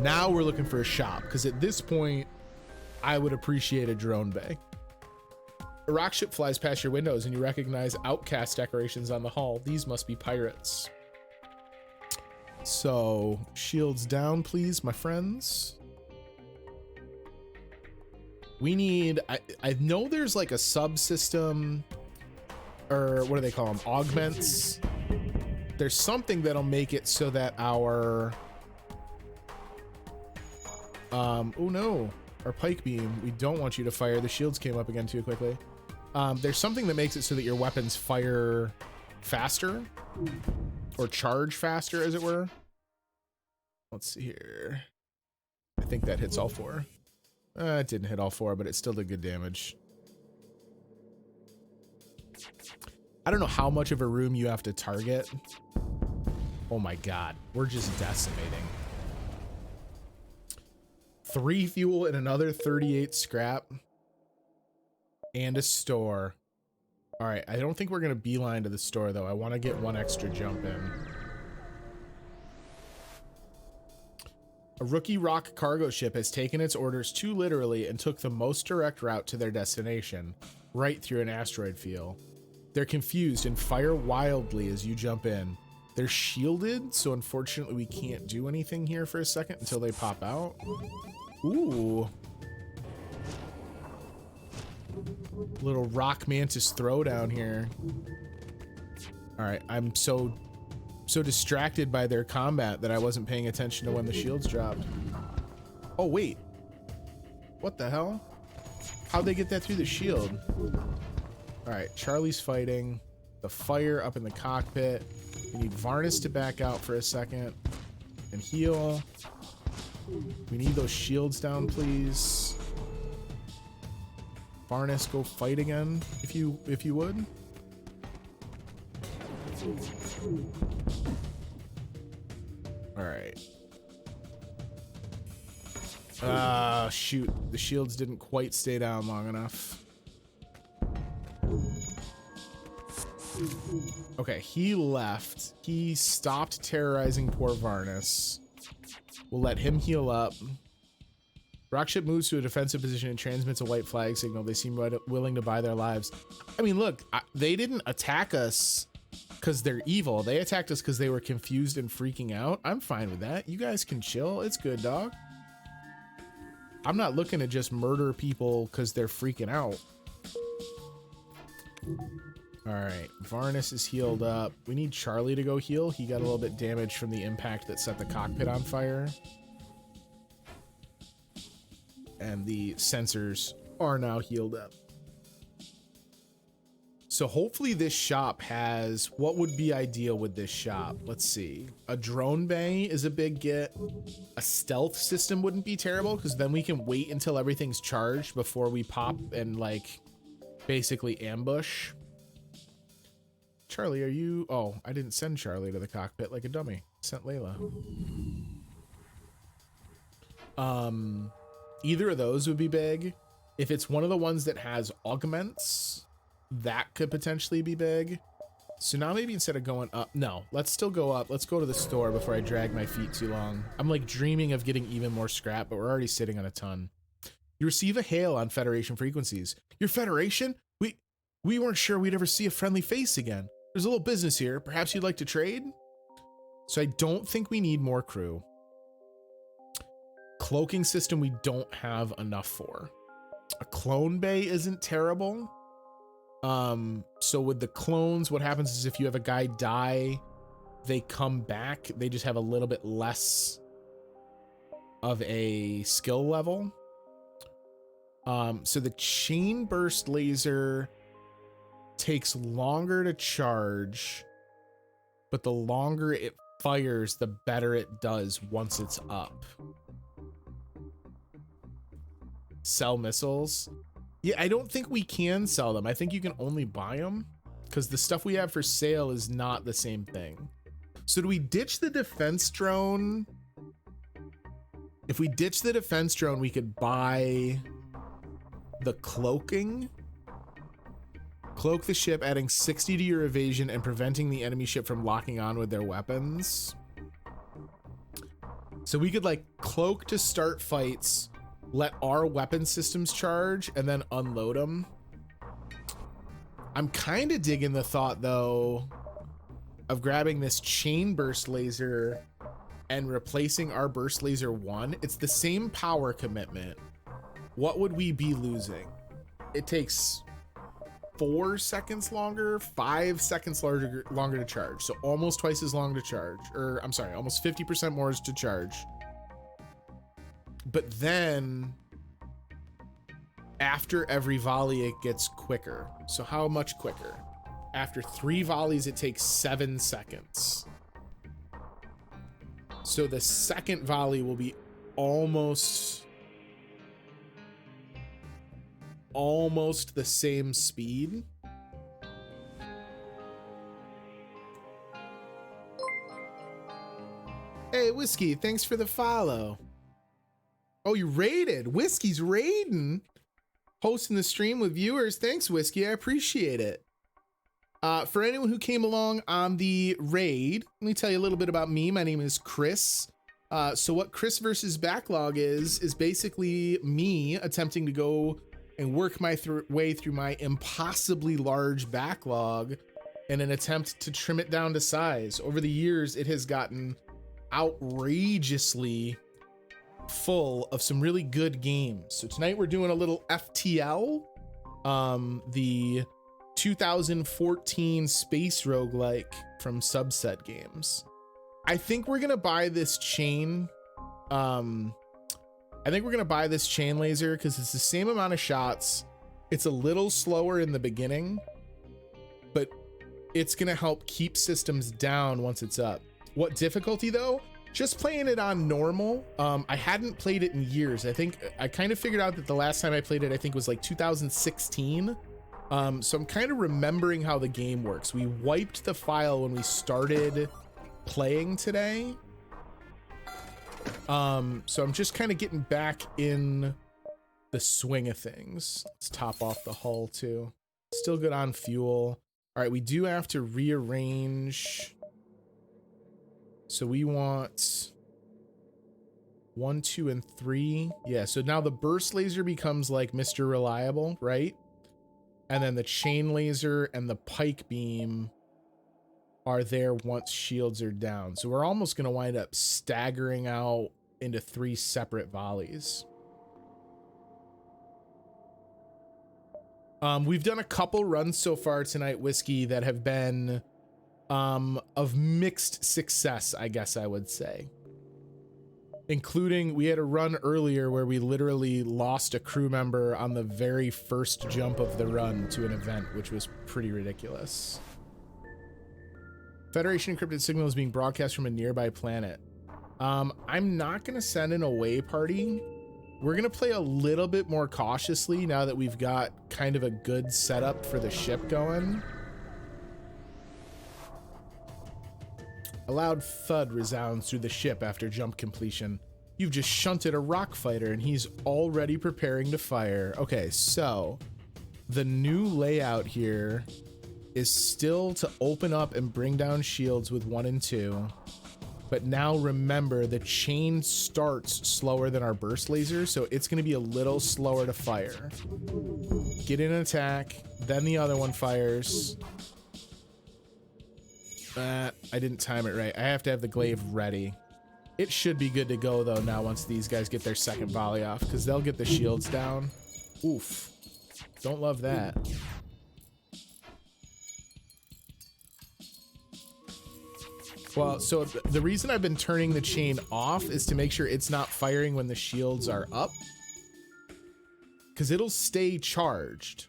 Now we're looking for a shop, because at this point, I would appreciate a drone bay. A rock ship flies past your windows and you recognize outcast decorations on the hull. These must be pirates. So, shields down, please, my friends. We need, I know there's like a subsystem, or what do they call them? Augments. There's something that'll make it so that our, oh no, our pike beam, we don't want you to fire. The shields came up again too quickly. There's something that makes it so that your weapons fire faster, or charge faster, as it were. Let's see here. I think that hits all four. It didn't hit all four, but it still did good damage. I don't know how much of a room you have to target. Oh my god, we're just decimating. 3 fuel and another 38 scrap. And a store. All right, I don't think we're gonna beeline to the store though. I want to get one extra jump in. A rookie rock cargo ship has taken its orders too literally and took the most direct route to their destination, right through an asteroid field. They're confused and fire wildly as you jump in. They're shielded, so unfortunately we can't do anything here for a second until they pop out. Ooh. Little rock mantis throwdown here. All right, I'm so distracted by their combat that I wasn't paying attention to when the shields dropped. Oh wait, what the hell? How'd they get that through the shield? All right, Charlie's fighting. The fire up in the cockpit. We need Varnus to back out for a second and heal. We need those shields down, please. Varnus, go fight again, if you would. All right. Shoot, the shields didn't quite stay down long enough. Okay, he left. He stopped terrorizing poor Varnus. We'll let him heal up. Rockship moves to a defensive position and transmits a white flag signal. They seem willing to buy their lives. I mean, look, they didn't attack us because they're evil. They attacked us because they were confused and freaking out. I'm fine with that. You guys can chill. It's good, dog. I'm not looking to just murder people because they're freaking out. All right, Varnus is healed up. We need Charlie to go heal. He got a little bit damaged from the impact that set the cockpit on fire. And the sensors are now healed up. So hopefully this shop has, what would be ideal with this shop? Let's see. A drone bay is a big get. A stealth system wouldn't be terrible because then we can wait until everything's charged before we pop and like basically ambush. Charlie, are you? Oh, I didn't send Charlie to the cockpit like a dummy. Sent Layla. Either of those would be big. If it's one of the ones that has augments, that could potentially be big. So now maybe instead of going up, no, let's still go up. Let's go to the store before I drag my feet too long. I'm like dreaming of getting even more scrap, but we're already sitting on a ton. You receive a hail on Federation frequencies. Your Federation? We weren't sure we'd ever see a friendly face again. There's a little business here. Perhaps you'd like to trade? So I don't think we need more crew. Cloaking system we don't have enough for. A clone bay isn't terrible. So with the clones, what happens is if you have a guy die, they come back. They just have a little bit less of a skill level. So the chain burst laser takes longer to charge, but the longer it fires, the better it does once it's up. Sell missiles. Yeah, I don't think we can sell them. I think you can only buy them because the stuff we have for sale is not the same thing. So do we ditch the defense drone? If we ditch the defense drone, we could buy the cloaking. Cloak the ship, adding 60 to your evasion and preventing the enemy ship from locking on with their weapons. So we could like cloak to start fights, let our weapon systems charge, and then unload them. I'm kind of digging the thought though of grabbing this chain burst laser and replacing our burst laser 1. It's the same power commitment. What would we be losing? It takes 4 seconds longer, 5 seconds longer to charge. So almost twice as long to charge, or I'm sorry, almost 50% more to charge. But then after every volley, it gets quicker. So how much quicker? After 3 volleys, it takes 7 seconds. So the second volley will be almost the same speed. Hey, Whiskey, thanks for the follow. Oh, you raided. Whiskey's raiding. Hosting the stream with viewers. Thanks, Whiskey. I appreciate it. For anyone who came along on the raid, let me tell you a little bit about me. My name is Chris. So what ChrisVsBacklog is basically me attempting to go and work my way through my impossibly large backlog in an attempt to trim it down to size. Over the years, it has gotten outrageously full of some really good games. So tonight we're doing a little FTL, the 2014 space roguelike from Subset Games. I think we're gonna buy this chain. I think we're gonna buy this chain laser because it's the same amount of shots. It's a little slower in the beginning, but it's gonna help keep systems down once it's up. What difficulty though? Just playing it on normal. I hadn't played it in years. I think I kind of figured out that the last time I played it, I think was like 2016. So I'm kind of remembering how the game works. We wiped the file when we started playing today. So I'm just kind of getting back in the swing of things. Let's top off the hull too. Still good on fuel. All right, we do have to rearrange. So we want 1, 2, and 3. Yeah, so now the burst laser becomes like Mr. Reliable, right? And then the chain laser and the pike beam are there once shields are down. So we're almost going to wind up staggering out into 3 separate volleys. We've done a couple runs so far tonight, Whiskey, that have been of mixed success, I guess I would say. Including, we had a run earlier where we literally lost a crew member on the very first jump of the run to an event, which was pretty ridiculous. Federation encrypted signal is being broadcast from a nearby planet. I'm not going to send an away party. We're going to play a little bit more cautiously now that we've got kind of a good setup for the ship going. A loud thud resounds through the ship after jump completion. You've just shunted a rock fighter and he's already preparing to fire. Okay, so the new layout here is still to open up and bring down shields with 1 and 2. But now remember, the chain starts slower than our burst laser, so it's going to be a little slower to fire. Get in an attack, then the other one fires. I didn't time it right. I have to have the glaive ready. It should be good to go though now once these guys get their second volley off, because they'll get the shields down. Oof. Don't love that. Well, so the reason I've been turning the chain off is to make sure it's not firing when the shields are up, because it'll stay charged.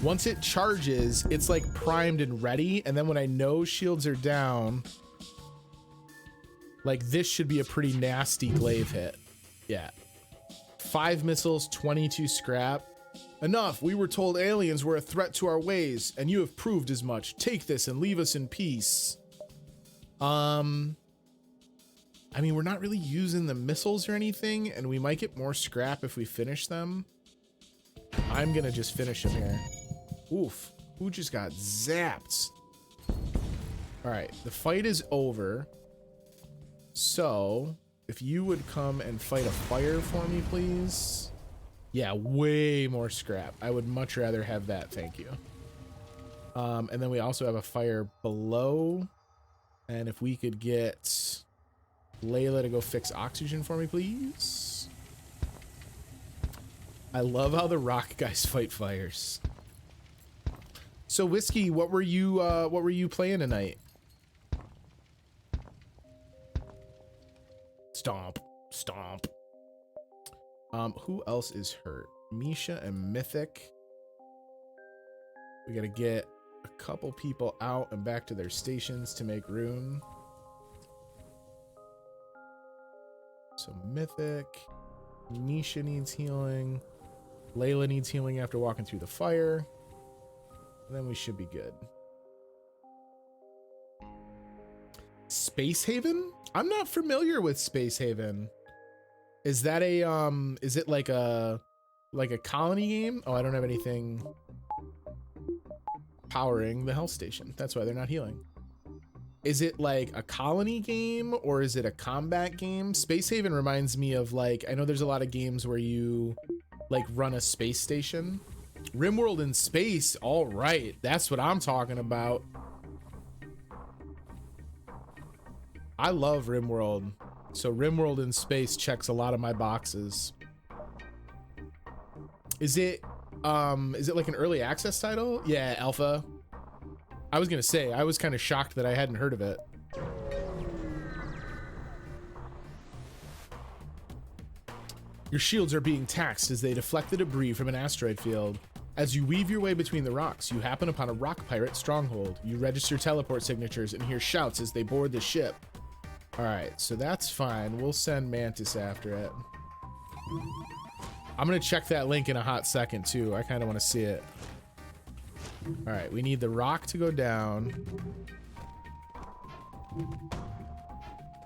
Once it charges, it's like primed and ready, and then when I know shields are down, like this should be a pretty nasty glaive hit. Yeah. 5 missiles, 22 scrap. Enough, we were told aliens were a threat to our ways, and you have proved as much. Take this and leave us in peace. I mean, we're not really using the missiles or anything, and we might get more scrap if we finish them. I'm gonna just finish him here. Oof, who just got zapped? All right, the fight is over. So if you would come and fight a fire for me, please. Yeah, way more scrap. I would much rather have that, thank you. And then we also have a fire below. And if we could get Layla to go fix oxygen for me, please. I love how the rock guys fight fires. So Whiskey, what were you playing tonight? Stomp, stomp. Who else is hurt? Misha and Mythic. We gotta get a couple people out and back to their stations to make room. So Mythic, Misha needs healing. Layla needs healing after walking through the fire. And then we should be good. Space Haven? I'm not familiar with Space Haven. Is that a is it like a colony game? Oh, I don't have anything powering the health station. That's why they're not healing. Is it like a colony game or is it a combat game? Space Haven reminds me of, like, I know there's a lot of games where you like run a space station. RimWorld in space, all right, that's what I'm talking about. I love RimWorld. So RimWorld in space checks a lot of my boxes. Is it like an early access title? Yeah, alpha. I was gonna say, I was kind of shocked that I hadn't heard of it. Your shields are being taxed as they deflect the debris from an asteroid field. As you weave your way between the rocks, you happen upon a rock pirate stronghold. You register teleport signatures and hear shouts as they board the ship. All right, so that's fine. We'll send Mantis after it. I'm gonna check that link in a hot second too. I kind of want to see it. All right, we need the rock to go down.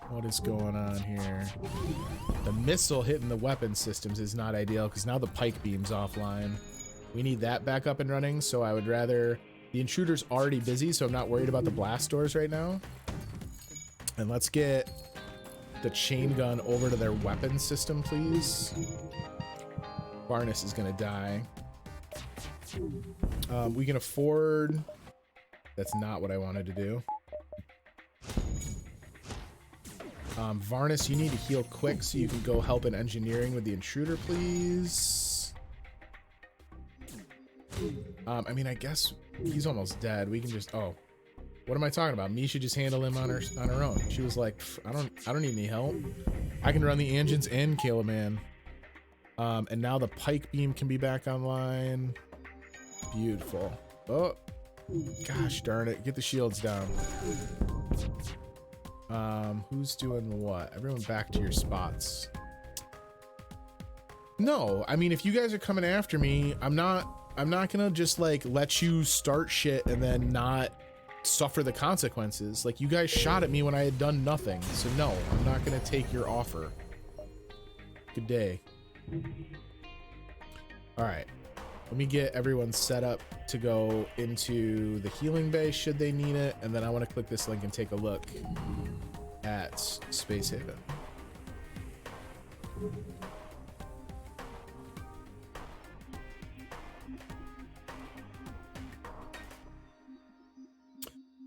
What is going on here? The missile hitting the weapon systems is not ideal because now the pike beam's offline. We need that back up and running, so I would rather... The intruder's already busy, so I'm not worried about the blast doors right now. And let's get the chain gun over to their weapon system, please. Varnus is gonna die. We can afford... That's not what I wanted to do. Varnus, you need to heal quick so you can go help in engineering with the intruder, please. I mean, I guess he's almost dead. We can just... Oh, what am I talking about? Me should just handle him on her own. She was like, I don't need any help. I can run the engines and kill a man. And now the pike beam can be back online. Beautiful. Oh, gosh darn it. Get the shields down. Who's doing what? Everyone back to your spots. No, I mean, if you guys are coming after me, I'm not gonna just like let you start shit and then not suffer the consequences. Like, you guys shot at me when I had done nothing. So no, I'm not gonna take your offer. Good day. All right, let me get everyone set up to go into the healing bay should they need it, and then I want to click this link and take a look at Space Haven.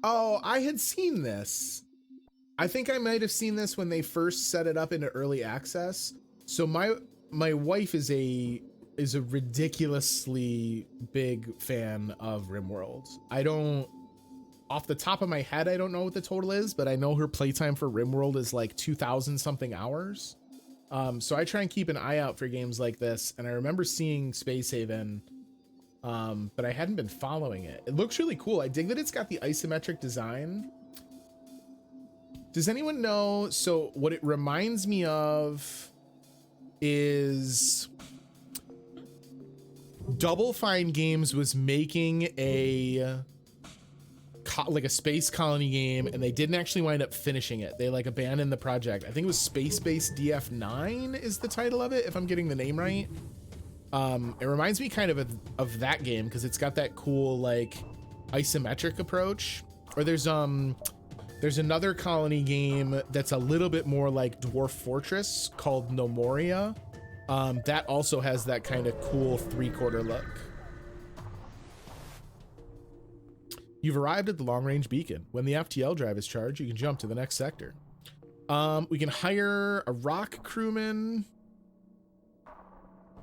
Oh, I had seen this. I think I might have seen this when they first set it up into early access. So my wife is a ridiculously big fan of RimWorld. I don't, off the top of my head, I don't know what the total is, but I know her playtime for RimWorld is like 2,000 something hours. So I try and keep an eye out for games like this. And I remember seeing Space Haven, but I hadn't been following it. It looks really cool. I dig that it's got the isometric design. Does anyone know? So what it reminds me of is Double Fine Games was making a space colony game, and they didn't actually wind up finishing it. They like abandoned the project. I think it was Space Base DF9 is the title of it, if I'm getting the name right. It reminds me kind of that game because it's got that cool like isometric approach. Or there's There's another colony game that's a little bit more like Dwarf Fortress called Nomoria. That also has that kind of cool 3/4 look. You've arrived at the long-range beacon. When the FTL drive is charged, you can jump to the next sector. We can hire a rock crewman.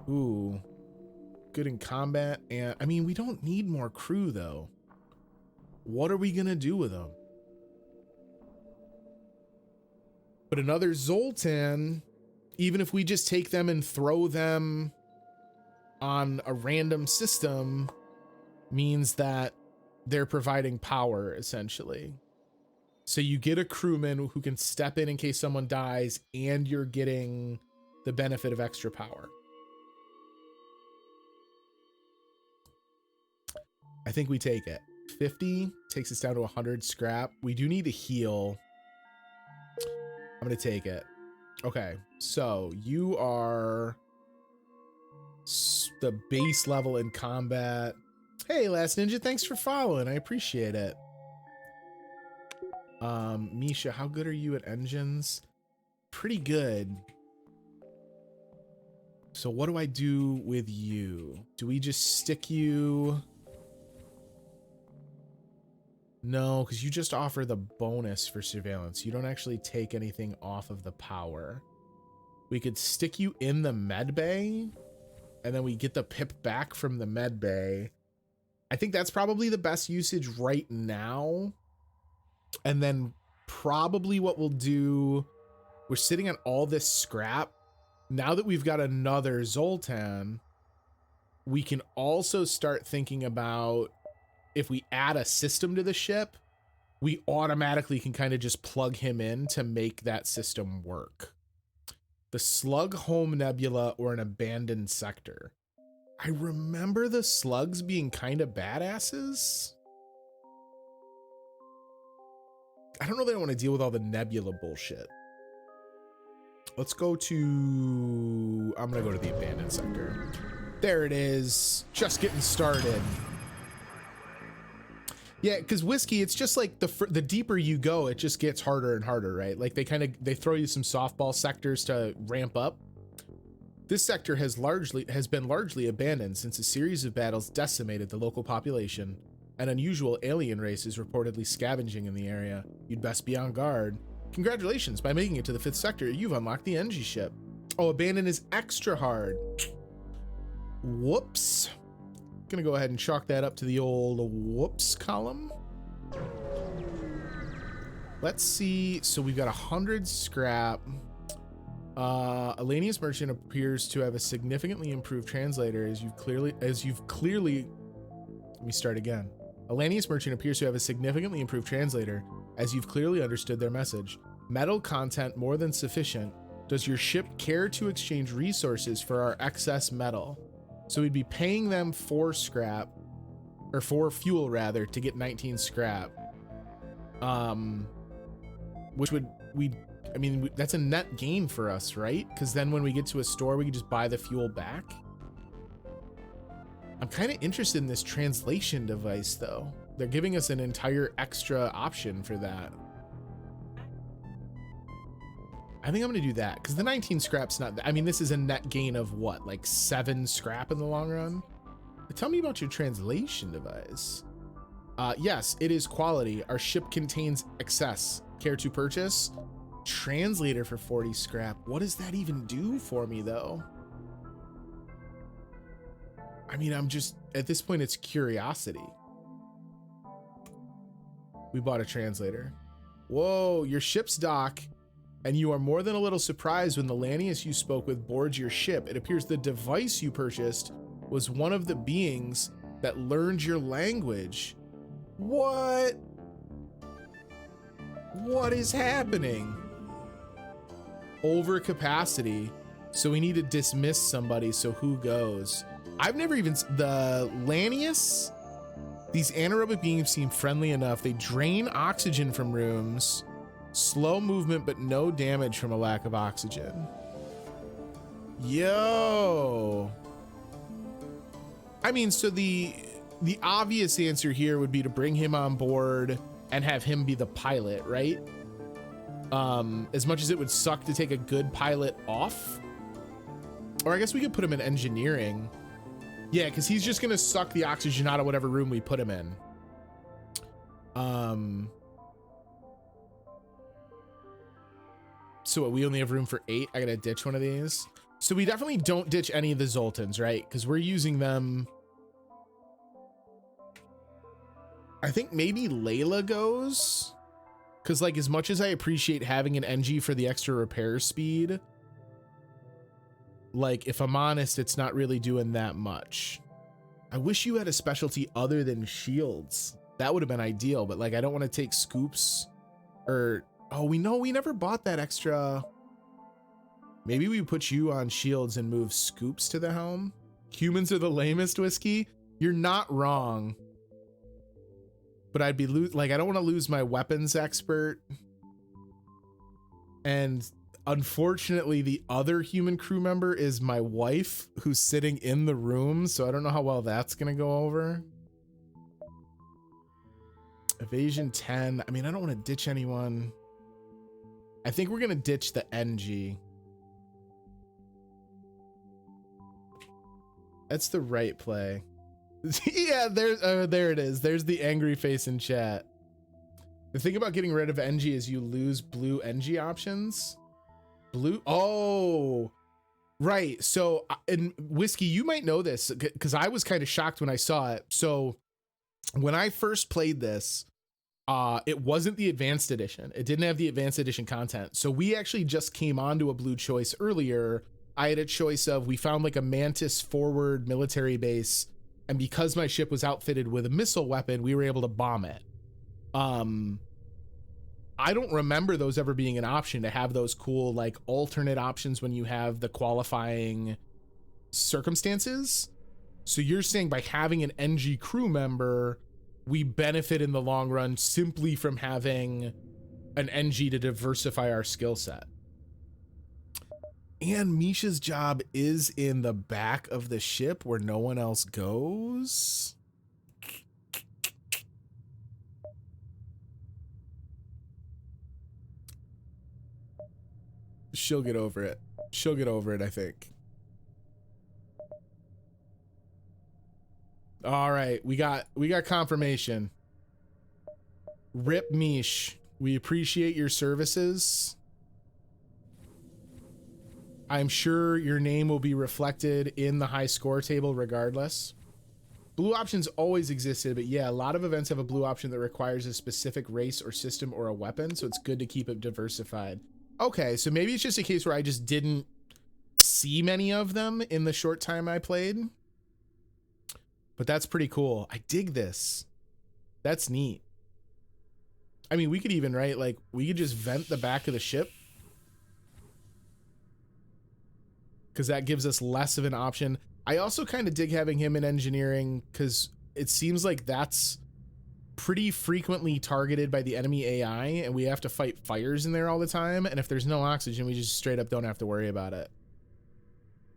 Ooh. Good in combat. And I mean, we don't need more crew though. What are we gonna do with them? But another Zoltan, even if we just take them and throw them on a random system, means that they're providing power essentially. So you get a crewman who can step in case someone dies, and you're getting the benefit of extra power. I think we take it. 50 takes us down to 100 scrap. We do need to heal. I'm gonna take it. Okay, so you are the base level in combat. Hey, Last Ninja, thanks for following. I appreciate it. Misha, how good are you at engines? Pretty good. So what do I do with you? Do we just stick you? No, because you just offer the bonus for surveillance. You don't actually take anything off of the power. We could stick you in the med bay, and then we get the pip back from the med bay. I think that's probably the best usage right now. And then probably what we'll do, we're sitting on all this scrap. Now that we've got another Zoltan, we can also start thinking about, if we add a system to the ship, we automatically can kind of just plug him in to make that system work. The Slug Home Nebula or an abandoned sector. I remember the slugs being kind of badasses. I don't know that I want to deal with all the nebula bullshit. Let's go to, I'm going to go to the abandoned sector. There it is. Just getting started. Yeah, because Whiskey, it's just like the deeper you go, it just gets harder and harder, right? Like they throw you some softball sectors to ramp up. This sector has been largely abandoned since a series of battles decimated the local population. An unusual alien race is reportedly scavenging in the area. You'd best be on guard. Congratulations, by making it to the 5th sector, you've unlocked the NG ship. Oh, abandon is extra hard. Whoops. Gonna go ahead and chalk that up to the old whoops column. Let's see. So we've got 100 scrap. Alanius Merchant appears to have a significantly improved translator as you've clearly, let me start again. Alanius Merchant appears to have a significantly improved translator as you've clearly understood their message. Metal content more than sufficient. Does your ship care to exchange resources for our excess metal? So we'd be paying them 4 scrap, or 4 fuel rather, to get 19 scrap. Which would, I mean, that's a net gain for us, right? Because then when we get to a store, we can just buy the fuel back. I'm kind of interested in this translation device though. They're giving us an entire extra option for that. I think I'm gonna do that because the 19 scrap's not, I mean, this is a net gain of what, like 7 scrap in the long run? But tell me about your translation device. Yes, it is quality. Our ship contains excess. Care to purchase? Translator for 40 scrap. What does that even do for me though? I mean, I'm just, at this point, it's curiosity. We bought a translator. Whoa, your ship's dock. And you are more than a little surprised when the Lanius you spoke with boards your ship. It appears the device you purchased was one of the beings that learned your language. What? What is happening? Overcapacity. So we need to dismiss somebody, so who goes? I've never even, the Lanius, these anaerobic beings seem friendly enough. They drain oxygen from rooms. Slow movement, but no damage from a lack of oxygen. Yo. I mean, so the obvious answer here would be to bring him on board and have him be the pilot, right? As much as it would suck to take a good pilot off, or I guess we could put him in engineering. Yeah, because he's just gonna suck the oxygen out of whatever room we put him in. So we only have room for 8. I gotta ditch one of these. So we definitely don't ditch any of the Zoltans, right? Because we're using them. I think maybe Layla goes. Because like as much as I appreciate having an NG for the extra repair speed, like if I'm honest, it's not really doing that much. I wish you had a specialty other than shields. That would have been ideal, but like I don't want to take scoops or... Oh, we never bought that extra. Maybe we put you on shields and move scoops to the helm. Humans are the lamest, Whiskey. You're not wrong. But I'd be like, I don't want to lose my weapons expert. And unfortunately, the other human crew member is my wife who's sitting in the room. So I don't know how well that's going to go over. Evasion 10. I mean, I don't want to ditch anyone. I think we're going to ditch the NG. That's the right play. Yeah, there it is. There's the angry face in chat. The thing about getting rid of NG is you lose blue NG options. Blue? Oh, right. So, and Whiskey, you might know this because I was kind of shocked when I saw it. So when I first played this, it wasn't the advanced edition. It didn't have the advanced edition content. So we actually just came onto a blue choice earlier. I had a choice of, we found like a Mantis forward military base. And because my ship was outfitted with a missile weapon, we were able to bomb it. I don't remember those ever being an option to have those cool like alternate options when you have the qualifying circumstances. So you're saying by having an NG crew member, we benefit in the long run simply from having an NG to diversify our skill set. And Misha's job is in the back of the ship where no one else goes. She'll get over it. She'll get over it, I think. All right, we got confirmation. Rip Mish, we appreciate your services. I'm sure your name will be reflected in the high score table regardless. Blue options always existed, but yeah, a lot of events have a blue option that requires a specific race or system or a weapon, so it's good to keep it diversified. Okay, so maybe it's just a case where I just didn't see many of them in the short time I played. But that's pretty cool. I dig this. That's neat. I mean, we could even, right, like, we could just vent the back of the ship. Because that gives us less of an option. I also kind of dig having him in engineering because it seems like that's pretty frequently targeted by the enemy AI and we have to fight fires in there all the time. And if there's no oxygen, we just straight up don't have to worry about it.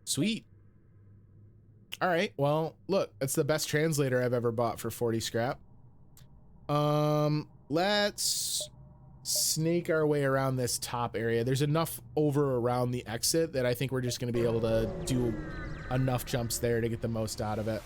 Sweet. All right, well, look, that's the best translator I've ever bought for 40 scrap. Let's snake our way around this top area. There's enough over around the exit that I think we're just going to be able to do enough jumps there to get the most out of it.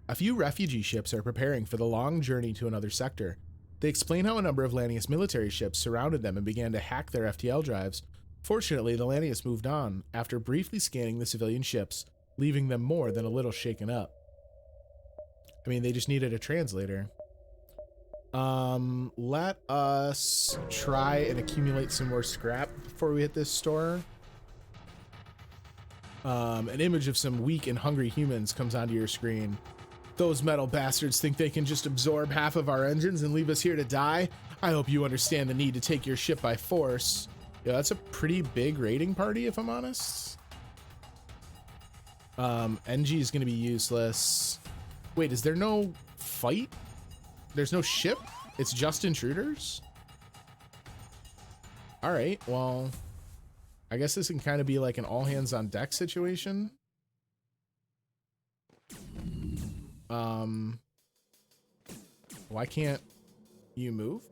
A few refugee ships are preparing for the long journey to another sector. They explain how a number of Lanius military ships surrounded them and began to hack their FTL drives. Fortunately, the Lanius moved on after briefly scanning the civilian ships, leaving them more than a little shaken up. I mean, they just needed a translator. Let us try and accumulate some more scrap before we hit this store. An image of some weak and hungry humans comes onto your screen. Those metal bastards think they can just absorb half of our engines and leave us here to die? I hope you understand the need to take your ship by force. Yeah, that's a pretty big raiding party, if I'm honest. NG is going to be useless. Wait, is there no fight? There's no ship? It's just intruders? All right, well, I guess this can kind of be like an all hands on deck situation. Why can't You move?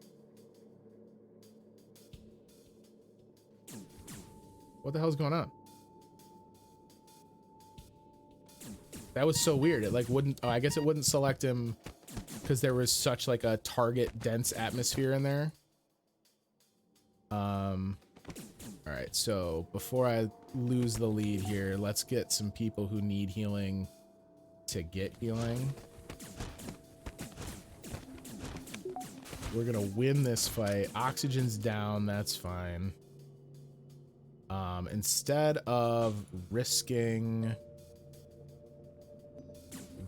What the hell's going on? That was so weird. It like wouldn't, oh, I guess it wouldn't select him because there was such like a target dense atmosphere in there. All right, so before I lose the lead here, let's get some people who need healing to get healing. We're gonna win this fight. Oxygen's down, that's fine. Instead of risking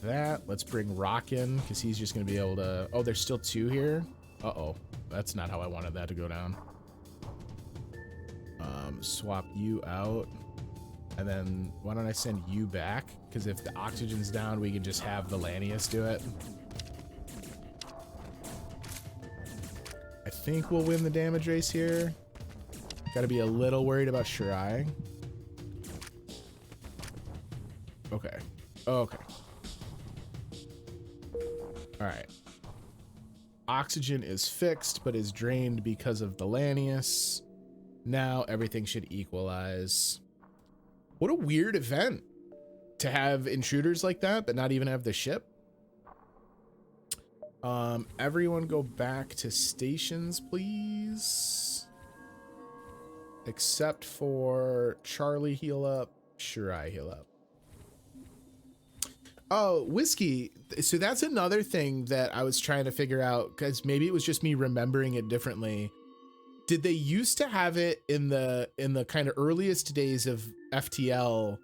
that, let's bring Rock in because he's just gonna be able to, oh, there's still 2 here. Uh-oh, that's not how I wanted that to go down. Swap you out, and then why don't I send you back, because if the oxygen's down we can just have the Lanius do it. I think we'll win the damage race here. Gotta be a little worried about Shirai. Okay. Okay. Alright. Oxygen is fixed, but is drained because of the Lanius. Now everything should equalize. What a weird event to have intruders like that, but not even have the ship. Everyone go back to stations, please. Except for Charlie heal up, Shirai heal up. Oh, Whiskey. So that's another thing that I was trying to figure out, because maybe it was just me remembering it differently. Did they used to have it in the kind of earliest days of FTL?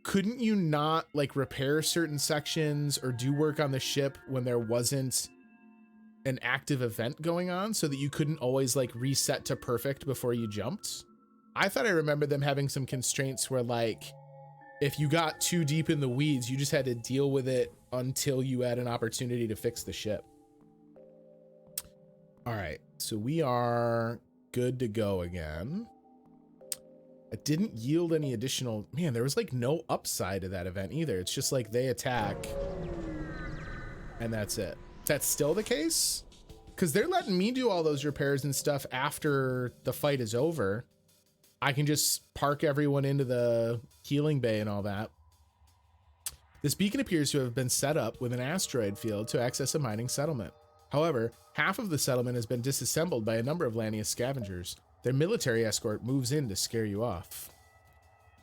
Couldn't you not like repair certain sections or do work on the ship when there wasn't an active event going on, so that you couldn't always like reset to perfect before you jumped? I thought I remember them having some constraints where like if you got too deep in the weeds, you just had to deal with it until you had an opportunity to fix the ship. All right, so we are good to go again. It didn't yield any additional, man, there was like no upside to that event either. It's just like they attack and that's it. Is that still the case? Because they're letting me do all those repairs and stuff after the fight is over. I can just park everyone into the healing bay and all that. This beacon appears to have been set up with an asteroid field to access a mining settlement. However, half of the settlement has been disassembled by a number of Lanius scavengers. Their military escort moves in to scare you off.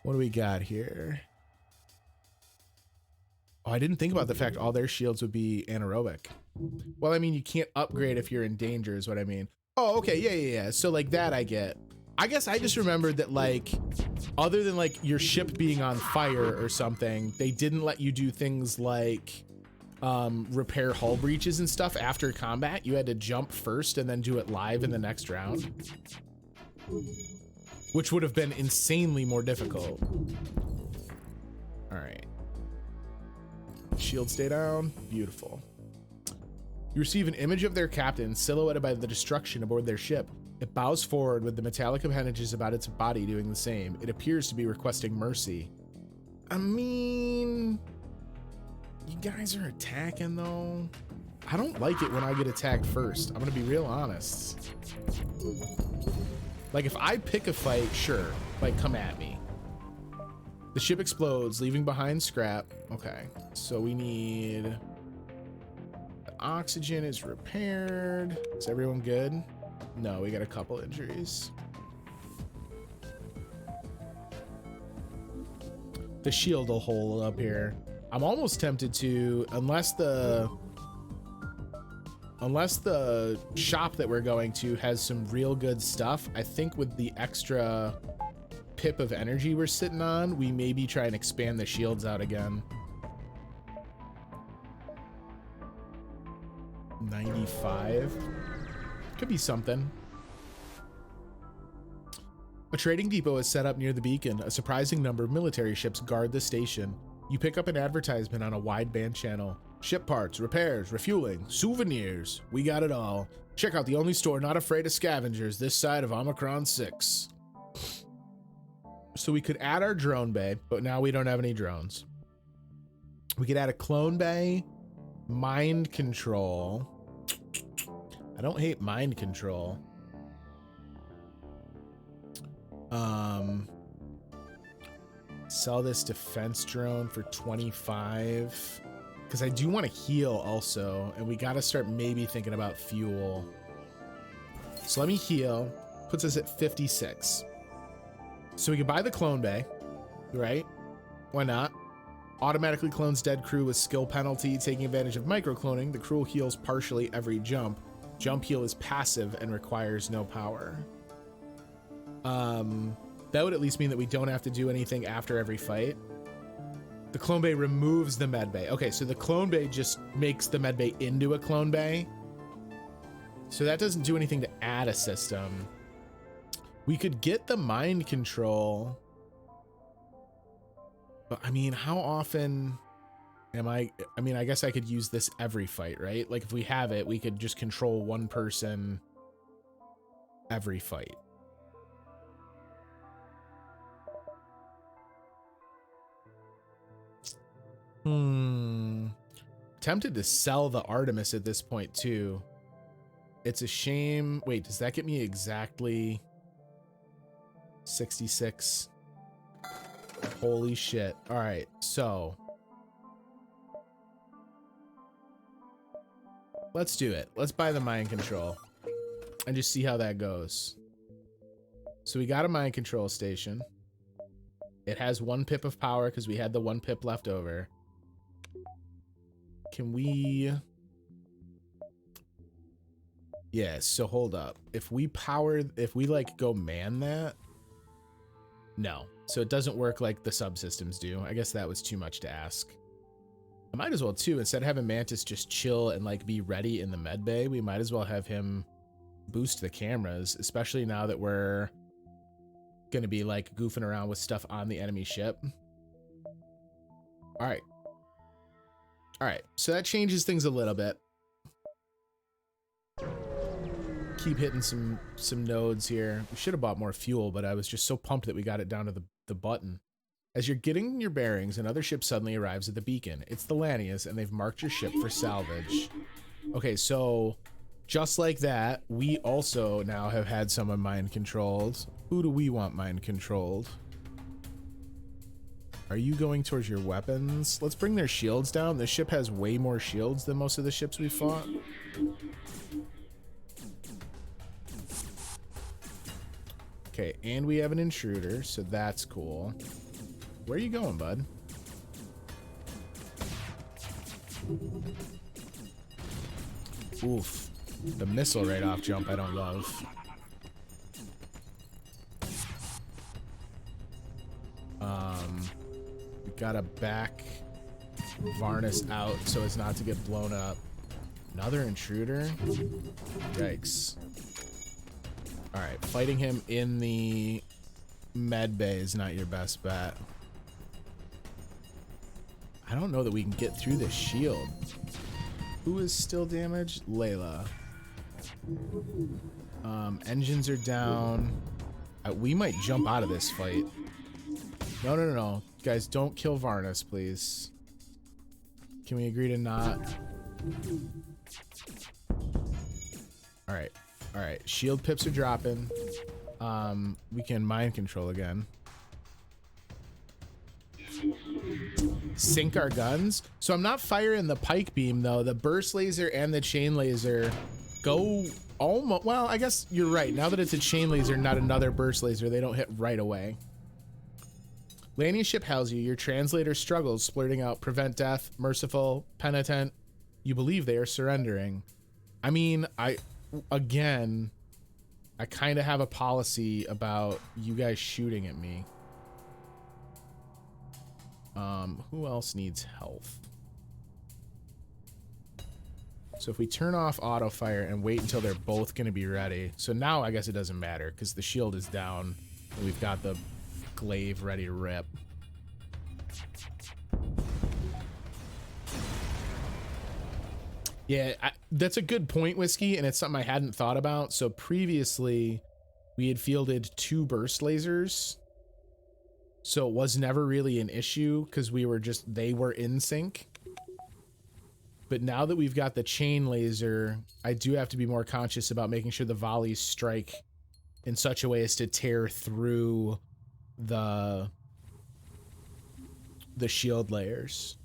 What do we got here? Oh, I didn't think about the fact all their shields would be anaerobic. Well, I mean, you can't upgrade if you're in danger is what I mean. Oh, okay, yeah. So like that I get. I guess I just remembered that like, other than like your ship being on fire or something, they didn't let you do things like repair hull breaches and stuff after combat. You had to jump first and then do it live in the next round, which would have been insanely more difficult. All right, shield stay down. Beautiful. You receive an image of their captain silhouetted by the destruction aboard their ship. It bows forward with the metallic appendages about its body doing the same. It appears to be requesting mercy. I mean, you guys are attacking though. I don't like it when I get attacked first. I'm gonna be real honest. Like if I pick a fight, sure, like come at me. The ship explodes, leaving behind scrap. Okay, so we need, the oxygen is repaired. Is everyone good? No, we got a couple injuries. The shield will hold up here. I'm almost tempted to, unless the shop that we're going to has some real good stuff, I think with the extra pip of energy we're sitting on, we maybe try and expand the shields out again. 95 could be something. A trading depot is set up near the beacon. A surprising number of military ships guard the station. You pick up an advertisement on a wideband channel. Ship parts, repairs, refueling, souvenirs. We got it all. Check out the only store not afraid of scavengers this side of Omicron 6. So we could add our drone bay, but now we don't have any drones. We could add a clone bay, mind control. I don't hate mind control. Sell this defense drone for 25. Because I do want to heal also. And we got to start maybe thinking about fuel. So let me heal. Puts us at 56. So we can buy the clone bay, right? Why not? Automatically clones dead crew with skill penalty, taking advantage of microcloning. The crew heals partially every jump. Jump heal is passive and requires no power. That would at least mean that we don't have to do anything after every fight. The clone bay removes the med bay. Okay, so the clone bay just makes the med bay into a clone bay. So that doesn't do anything to add a system. We could get the mind control. But I mean, how often am I mean, I guess I could use this every fight, right? Like if we have it, we could just control one person every fight. Tempted to sell the Artemis at this point too. It's a shame. Wait, does that get me exactly 66? Holy shit. All right, so let's do it. Let's buy the mind control and just see how that goes. So we got a mind control station. It has 1 pip of power because we had the 1 pip left over. Can we... Yeah, so hold up. If we like go man that... No. So it doesn't work like the subsystems do. I guess that was too much to ask. I might as well too, instead of having Mantis just chill and like be ready in the med bay, we might as well have him boost the cameras, especially now that we're gonna be like goofing around with stuff on the enemy ship. All right. All right, so that changes things a little bit. Keep hitting some nodes here. We should have bought more fuel, but I was just so pumped that we got it down to the button. As you're getting your bearings, another ship suddenly arrives at the beacon. It's the Lanius, and they've marked your ship for salvage. Okay, so just like that, we also now have had someone mind controlled. Who do we want mind controlled? Are you going towards your weapons? Let's bring their shields down. This ship has way more shields than most of the ships we fought. Okay, and we have an intruder, so that's cool. Where are you going, bud? Oof. The missile right off jump I don't love. We gotta back Varnus out so as not to get blown up. Another intruder? Yikes. Alright, fighting him in the med bay is not your best bet. I don't know that we can get through this shield. Who is still damaged? Layla. Engines are down. We might jump out of this fight. No. Guys, don't kill Varnus, please. Can we agree to not? Alright. Alright. Shield pips are dropping. We can mind control again. Sink our guns. So I'm not firing the pike beam though. The burst laser and the chain laser go almost, well, I guess you're right. Now that it's a chain laser, not another burst laser, they don't hit right away. Lanius ship hails you. Your translator struggles, splurting out prevent death, merciful, penitent. You believe they are surrendering. I mean, I kind of have a policy about you guys shooting at me. Who else needs health? So if we turn off auto fire and wait until they're both going to be ready. So now I guess it doesn't matter because the shield is down and we've got the glaive ready to rip. Yeah, that's a good point, Whiskey, and it's something I hadn't thought about. So previously we had fielded 2 burst lasers. So it was never really an issue because they were in sync. But now that we've got the chain laser, I do have to be more conscious about making sure the volleys strike in such a way as to tear through the shield layers.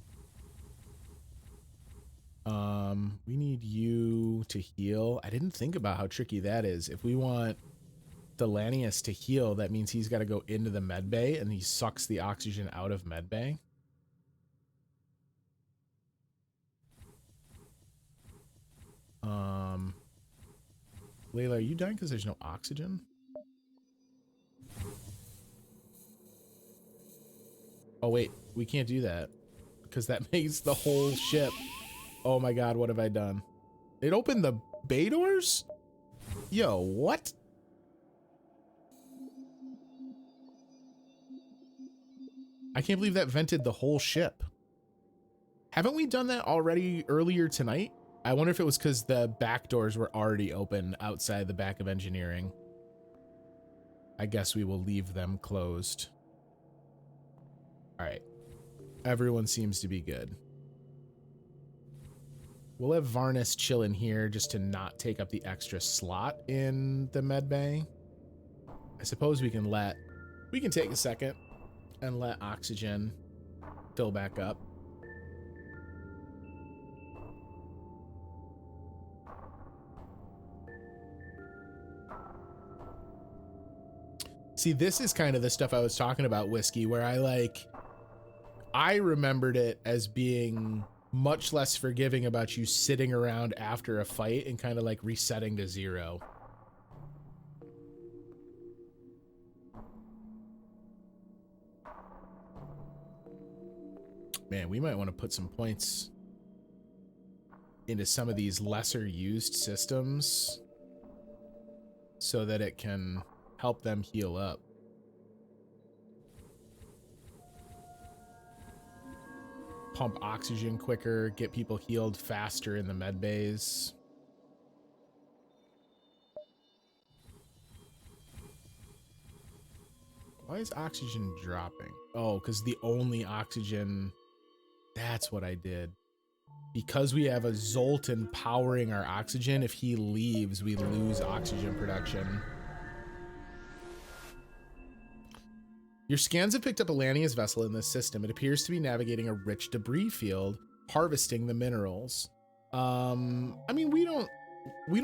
We need you to heal. I didn't think about how tricky that is. If we want Delanius to heal, that means he's got to go into the med bay and he sucks the oxygen out of med bay. Layla, are you dying because there's no oxygen? Oh wait, we can't do that because that makes the whole ship. Oh my god, what have I done? It opened the bay doors? Yo, what? I can't believe that vented the whole ship. Haven't we done that already earlier tonight? I wonder if it was because the back doors were already open outside the back of engineering. I guess we will leave them closed. All right. Everyone seems to be good. We'll have Varnus chill in here just to not take up the extra slot in the med bay. I suppose we can take a second and let oxygen fill back up. See, this is kind of the stuff I was talking about, Whiskey, where I remembered it as being much less forgiving about you sitting around after a fight and kind of like resetting to 0. Man, we might want to put some points into some of these lesser used systems so that it can help them heal up. Pump oxygen quicker, get people healed faster in the med bays. Why is oxygen dropping? Oh, because the only oxygen... That's what I did. Because we have a Zoltan powering our oxygen, if he leaves, we lose oxygen production. Your scans have picked up a Lanius vessel in this system. It appears to be navigating a rich debris field, harvesting the minerals. I mean, we don't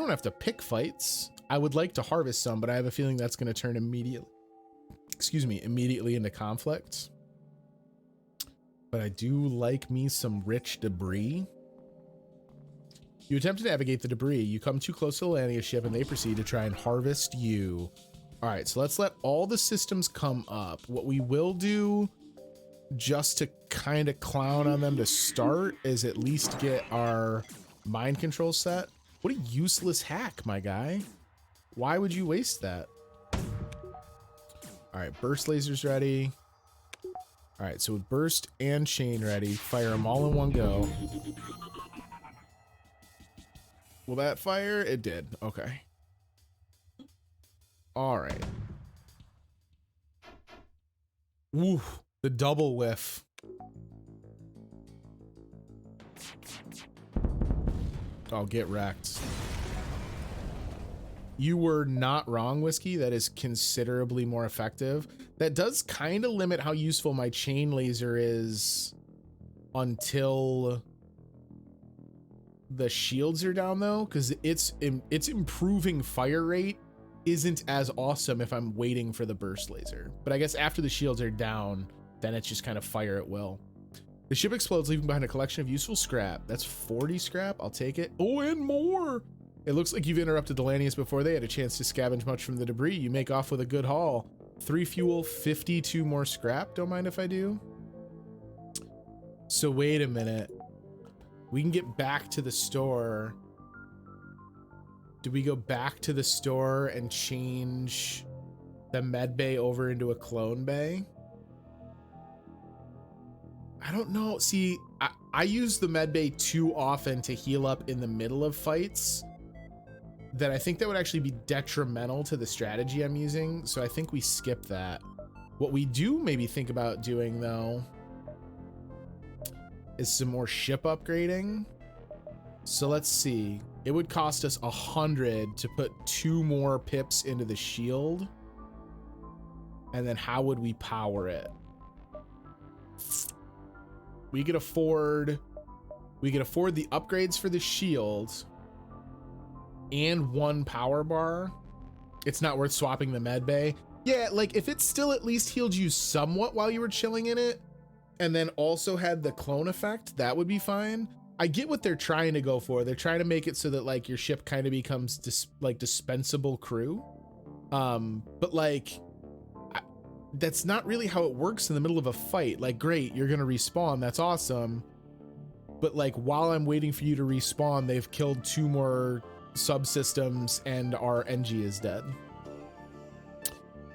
have to pick fights. I would like to harvest some, but I have a feeling that's going to turn immediately into conflict. But I do like me some rich debris. You attempt to navigate the debris. You come too close to the Lanius ship and they proceed to try and harvest you. All right, so let's let all the systems come up. What we will do, just to kind of clown on them to start, is at least get our mind control set. What a useless hack, my guy. Why would you waste that? All right, burst lasers ready. All right, so with burst and chain ready, fire them all in one go. Will that fire? It did. Okay. All right. Woo, the double whiff. Oh, get wrecked. You were not wrong, Whiskey. That is considerably more effective. That does kind of limit how useful my chain laser is until the shields are down, though, because it's improving fire rate isn't as awesome if I'm waiting for the burst laser. But I guess after the shields are down, then it's just kind of fire at will. The ship explodes, leaving behind a collection of useful scrap. That's 40 scrap. I'll take it. Oh, and more. It looks like you've interrupted the Lanius before they had a chance to scavenge much from the debris. You make off with a good haul. 3 fuel, 52 more scrap. Don't mind if I do. So wait a minute. We can get back to the store. Do we go back to the store and change the med bay over into a clone bay? I don't know. See, I use the med bay too often to heal up in the middle of fights. That I think that would actually be detrimental to the strategy I'm using. So I think we skip that. What we do maybe think about doing, though, is some more ship upgrading. So let's see. It would cost us 100 to put 2 more pips into the shield. And then how would we power it? We could afford the upgrades for the shield and 1 power bar. It's not worth swapping the med bay. Yeah, like if it still at least healed you somewhat while you were chilling in it, and then also had the clone effect, that would be fine. I get what they're trying to go for. They're trying to make it so that like your ship kind of becomes dispensable crew. But like, that's not really how it works in the middle of a fight. Like, great, you're gonna respawn, that's awesome. But like, while I'm waiting for you to respawn, they've killed 2 more subsystems and our NG is dead.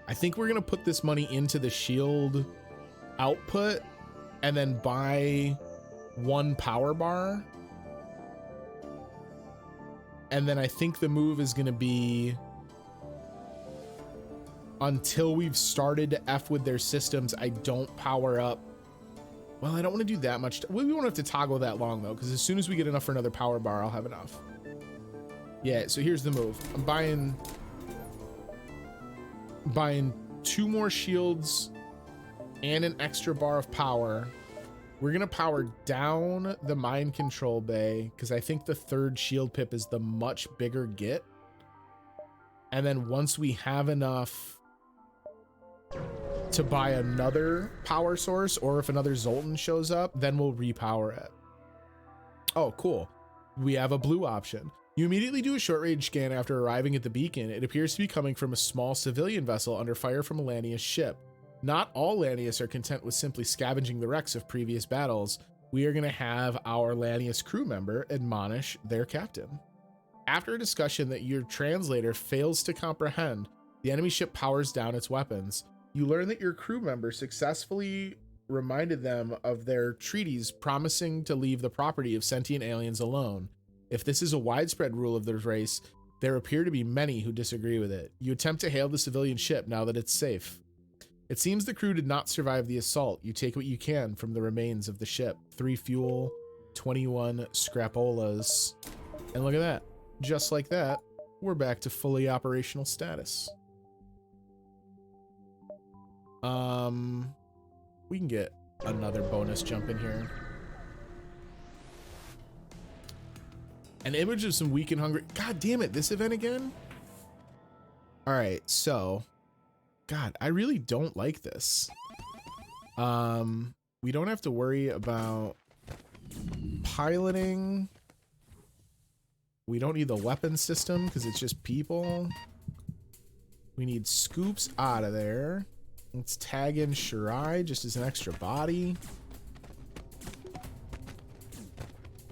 I think we're gonna put this money into the shield output and then buy 1 power bar. And then I think the move is gonna be, until we've started to F with their systems, I don't power up. Well, I don't want to do that much. We won't have to toggle that long though, because as soon as we get enough for another power bar, I'll have enough. Yeah, so here's the move. I'm buying 2 more shields and an extra bar of power. We're gonna power down the mind control bay because I think the 3rd shield pip is the much bigger get. And then once we have enough to buy another power source, or if another Zoltan shows up, then we'll repower it. Oh, cool. We have a blue option. You immediately do a short range scan after arriving at the beacon. It appears to be coming from a small civilian vessel under fire from a Lanius ship. Not all Lanius are content with simply scavenging the wrecks of previous battles. We are going to have our Lanius crew member admonish their captain. After a discussion that your translator fails to comprehend, the enemy ship powers down its weapons. You learn that your crew member successfully reminded them of their treaties promising to leave the property of sentient aliens alone. If this is a widespread rule of the race, there appear to be many who disagree with it. You attempt to hail the civilian ship now that it's safe. It seems the crew did not survive the assault. You take what you can from the remains of the ship. 3 fuel, 21 scrapolas. And look at that. Just like that, we're back to fully operational status. We can get another bonus jump in here. An image of some weak and hungry. God damn it, this event again? All right, so, God, I really don't like this. We don't have to worry about piloting. We don't need the weapon system because it's just people. We need scoops out of there. Let's tag in Shirai just as an extra body.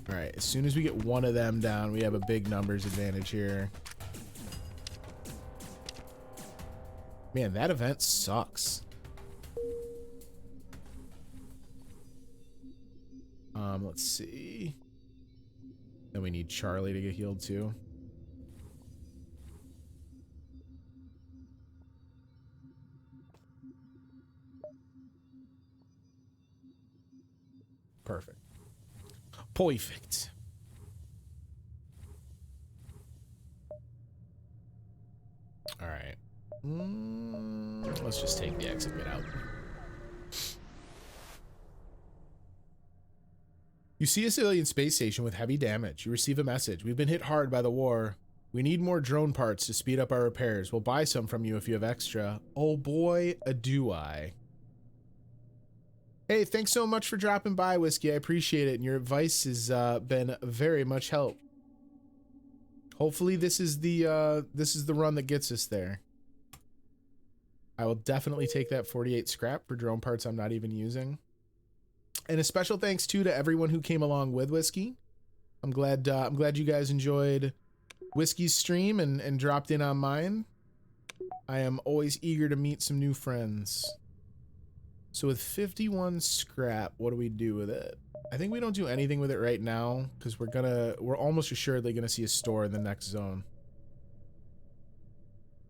All right, as soon as we get one of them down, we have a big numbers advantage here. Man, that event sucks. Let's see. Then we need Charlie to get healed too. Perfect. Perfect. All right. Let's just take the exit bit out. You see a civilian space station with heavy damage. You receive a message. We've been hit hard by the war. We need more drone parts to speed up our repairs. We'll buy some from you if you have extra. Oh boy, do I. Hey, thanks so much for dropping by, Whiskey. I appreciate it, and your advice has been very much help. Hopefully this is the run that gets us there. I will definitely take that 48 scrap for drone parts I'm not even using. And a special thanks too to everyone who came along with Whiskey. I'm glad you guys enjoyed Whiskey's stream and dropped in on mine. I am always eager to meet some new friends. So with 51 scrap, what do we do with it? I think we don't do anything with it right now because we're almost assuredly gonna see a store in the next zone.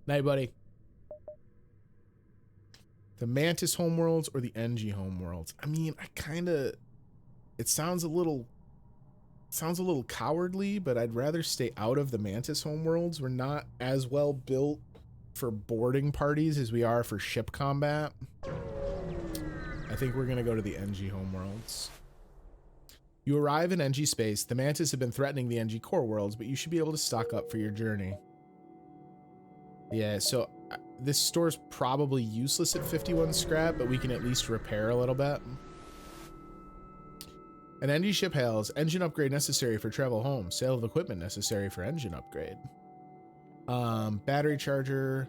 Night, buddy. The Mantis homeworlds or the NG homeworlds? I mean, it sounds a little sounds a little cowardly, but I'd rather stay out of the Mantis homeworlds. We're not as well built for boarding parties as we are for ship combat. I think we're going to go to the NG homeworlds. You arrive in NG space. The Mantis have been threatening the NG core worlds, but you should be able to stock up for your journey. Yeah, so this store's probably useless at 51 scrap, but we can at least repair a little bit. An NG ship hails. Engine upgrade necessary for travel home. Sale of equipment necessary for engine upgrade. Battery charger.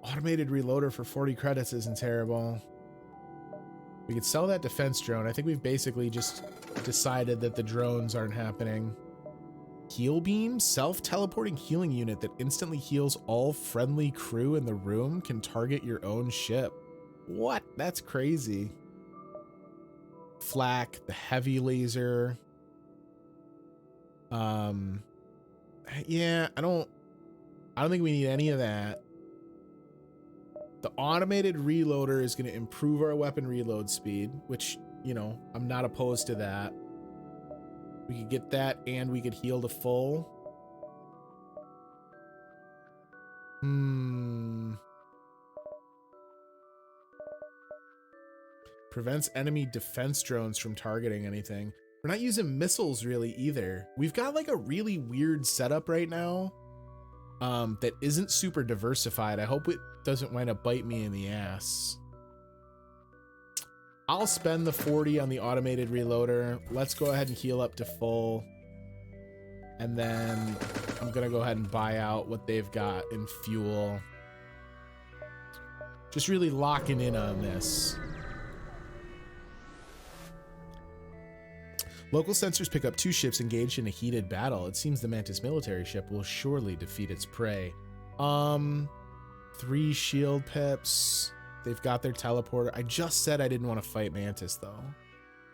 Automated reloader for 40 credits isn't terrible. We could sell that defense drone. I think we've basically just decided that the drones aren't happening. Heal beam, self-teleporting healing unit that instantly heals all friendly crew in the room, can target your own ship. What? That's crazy. Flak, the heavy laser. Yeah, I don't think we need any of that. The automated reloader is going to improve our weapon reload speed, which, you know, I'm not opposed to that. We could get that and we could heal to full. Prevents enemy defense drones from targeting anything. We're not using missiles really either. We've got like a really weird setup right now that isn't super diversified. I hope it doesn't wind up bite me in the ass. I'll spend the 40 on the automated reloader. Let's go ahead and heal up to full. And then I'm gonna go ahead and buy out what they've got in fuel. Just really locking in on this. Local sensors pick up 2 ships engaged in a heated battle. It seems the Mantis military ship will surely defeat its prey. 3 shield pips. They've got their teleporter. I just said I didn't want to fight Mantis though.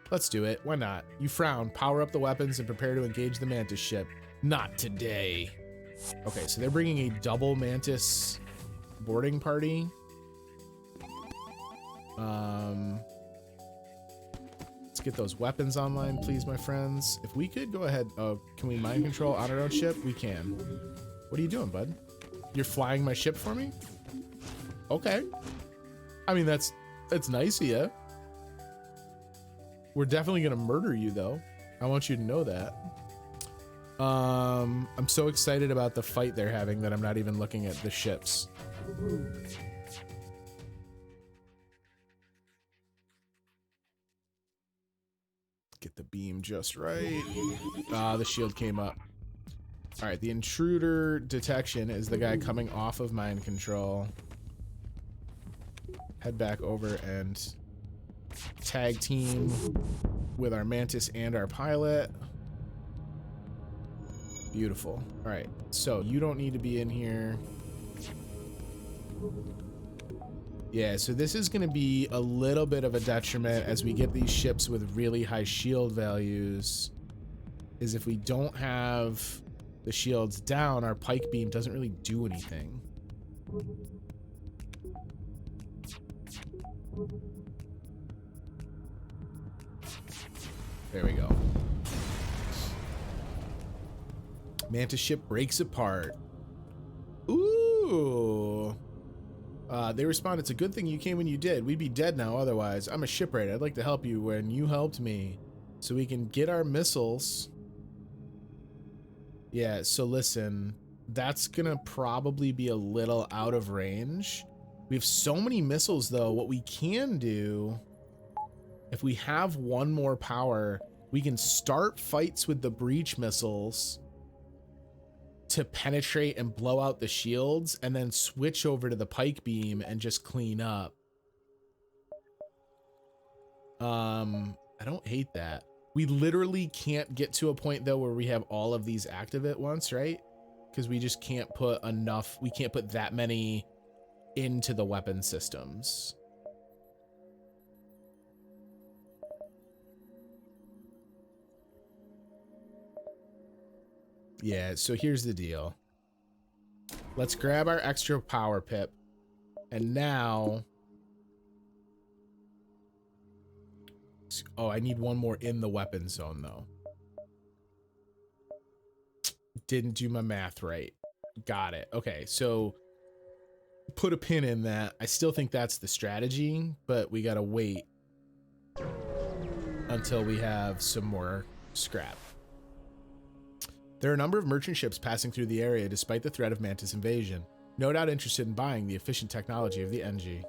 Let's do it. Why not? You frown, power up the weapons, and prepare to engage the Mantis ship. Not today. Okay, so they're bringing a double Mantis boarding party. Let's get those weapons online, please, my friends. If we could go ahead. Oh, can we mind control on our own ship? We can. What are you doing, bud? You're flying my ship for me? Okay. I mean, that's nice of you. We're definitely gonna murder you, though. I want you to know that. I'm so excited about the fight they're having that I'm not even looking at the ships. Get the beam just right. The shield came up. All right, the intruder detection is the guy coming off of mind control. Head back over and tag team with our Mantis and our pilot. Beautiful. All right, so you don't need to be in here. Yeah, so this is going to be a little bit of a detriment as we get these ships with really high shield values, is if we don't have the shields down, our pike beam doesn't really do anything. There we go. Mantis ship breaks apart. Ooh. They respond, it's a good thing you came when you did. We'd be dead now otherwise. I'm a shipwright. I'd like to help you when you helped me. So we can get our missiles. Yeah, so listen. That's gonna probably be a little out of range. We have so many missiles, though. What we can do, if we have one more power, we can start fights with the breach missiles to penetrate and blow out the shields, and then switch over to the pike beam and just clean up. I don't hate that. We literally can't get to a point though where we have all of these active at once, right? Because we just can't put enough, we can't put that many into the weapon systems. Yeah, so here's the deal. Let's grab our extra power pip. And now... Oh, I need one more in the weapon zone, though. Didn't do my math right. Got it. Okay, so put a pin in that. I still think that's the strategy, but we gotta wait until we have some more scrap. There are a number of merchant ships passing through the area despite the threat of Mantis invasion. No doubt interested in buying the efficient technology of the NG.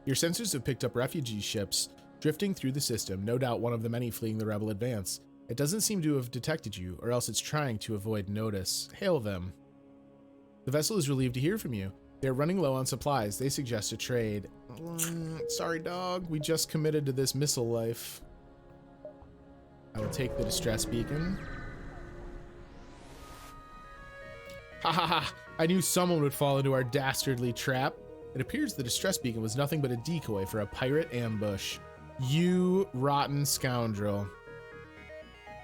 Your sensors have picked up refugee ships drifting through the system, no doubt one of the many fleeing the rebel advance. It doesn't seem to have detected you, or else it's trying to avoid notice. Hail them. The vessel is relieved to hear from you. They're running low on supplies. They suggest a trade. Sorry, dog. We just committed to this missile life. I will take the distress beacon. Ha ha ha! I knew someone would fall into our dastardly trap. It appears the distress beacon was nothing but a decoy for a pirate ambush. You rotten scoundrel.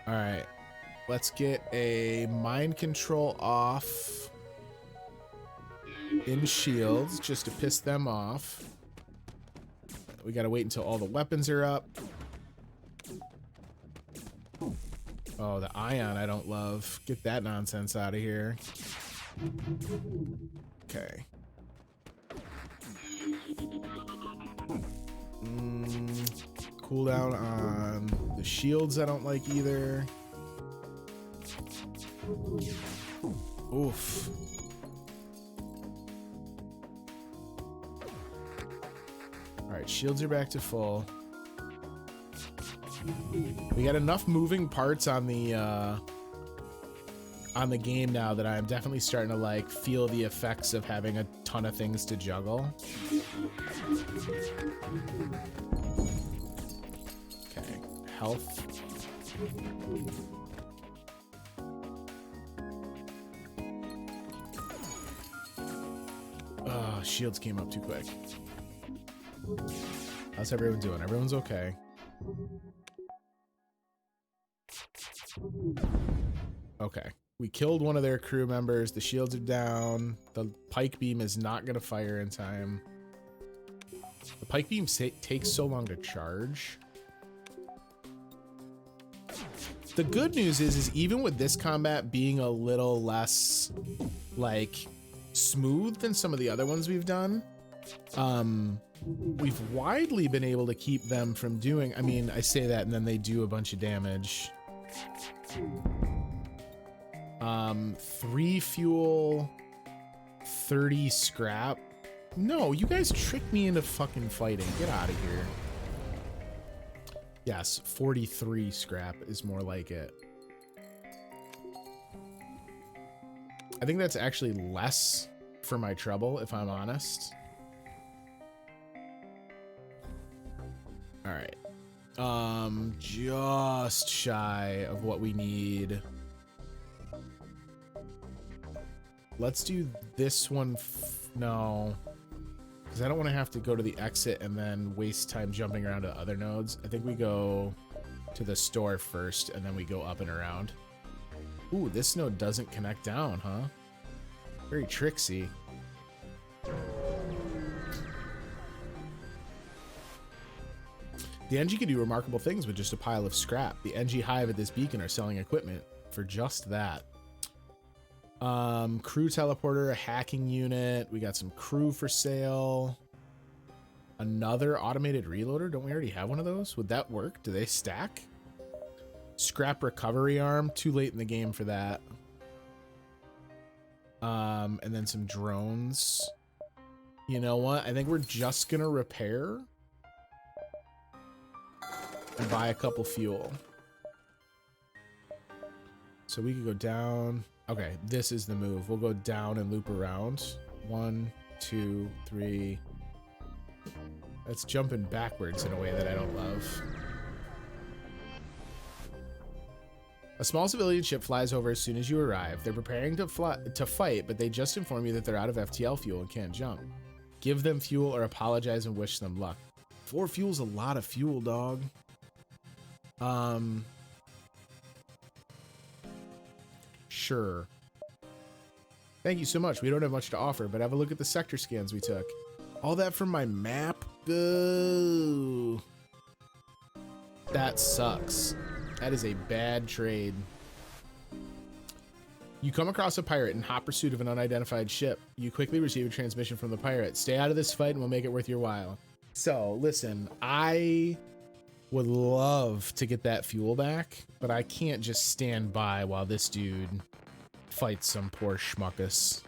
Alright. Let's get a mind control off in shields just to piss them off. We gotta wait until all the weapons are up. Oh, the ion I don't love. Get that nonsense out of here. Okay. Cooldown on the shields I don't like either. Oof. Alright, shields are back to full. We got enough moving parts on the game now that I'm definitely starting to like feel the effects of having a ton of things to juggle. Okay, health. Shields came up too quick. How's everyone doing? Everyone's okay. Okay. We killed one of their crew members. The shields are down. The pike beam is not going to fire in time. The pike beam takes so long to charge. The good news is even with this combat being a little less, like, smooth than some of the other ones we've done, we've widely been able to keep them from doing, I mean, I say that and then they do a bunch of damage. 3 fuel, 30 scrap. No, you guys tricked me into fucking fighting. Get out of here. Yes, 43 scrap is more like it. I think that's actually less for my trouble, if I'm honest. All right. Just shy of what we need. Let's do this one. No, because I don't want to have to go to the exit and then waste time jumping around to other nodes. I think we go to the store first and then we go up and around. Ooh, this node doesn't connect down, huh? Very tricksy. The NG can do remarkable things with just a pile of scrap. The NG Hive at this beacon are selling equipment for just that. Crew teleporter, a hacking unit. We got some crew for sale. Another automated reloader. Don't we already have one of those? Would that work? Do they stack? Scrap recovery arm. Too late in the game for that. And then some drones. You know what? I think we're just gonna repair and buy a couple fuel. So we could go down. Okay, this is the move. We'll go down and loop around. 1, 2, 3. That's jumping backwards in a way that I don't love. A small civilian ship flies over as soon as you arrive. They're preparing to fight, but they just inform you that they're out of FTL fuel and can't jump. Give them fuel or apologize and wish them luck. 4 fuel's a lot of fuel, dog. Sure. Thank you so much. We don't have much to offer, but have a look at the sector scans we took. All that from my map? Boo. That sucks. That is a bad trade. You come across a pirate in hot pursuit of an unidentified ship. You quickly receive a transmission from the pirate. Stay out of this fight and we'll make it worth your while. So, listen, I would love to get that fuel back, but I can't just stand by while this dude fights some poor schmuckus.